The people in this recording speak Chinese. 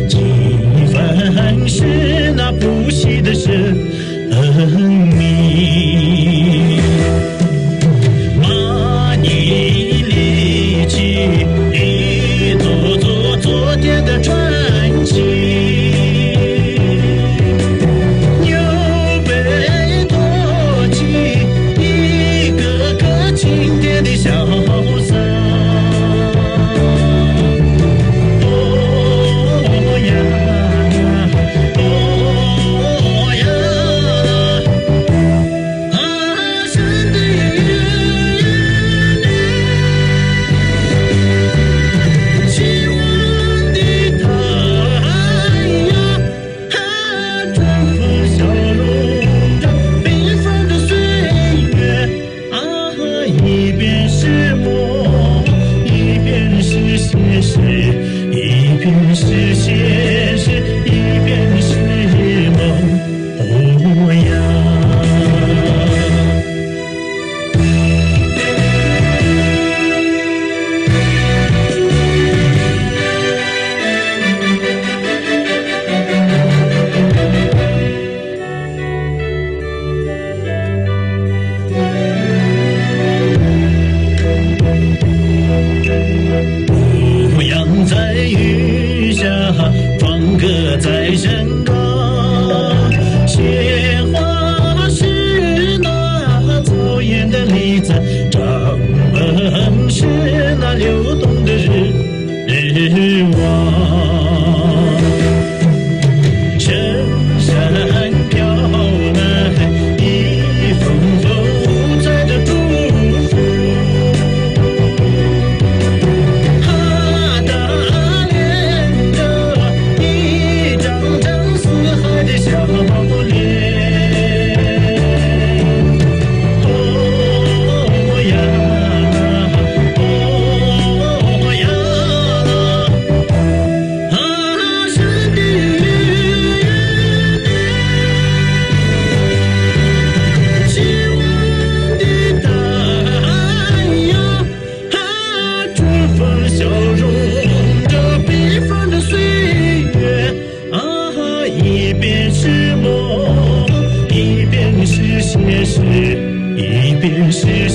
几分是那不息的生命。把你立起一座座昨天的传奇，又被托起一个个经典的潇洒。一边是梦，一边是现实，一边是现实，一边是梦。哦呀。牧羊在雨下，壮歌在山岗。鲜花是那草原的梨子，掌门是那流动的日望。深山飘来一封封载着祝福。一边是梦，一边是现实，一边是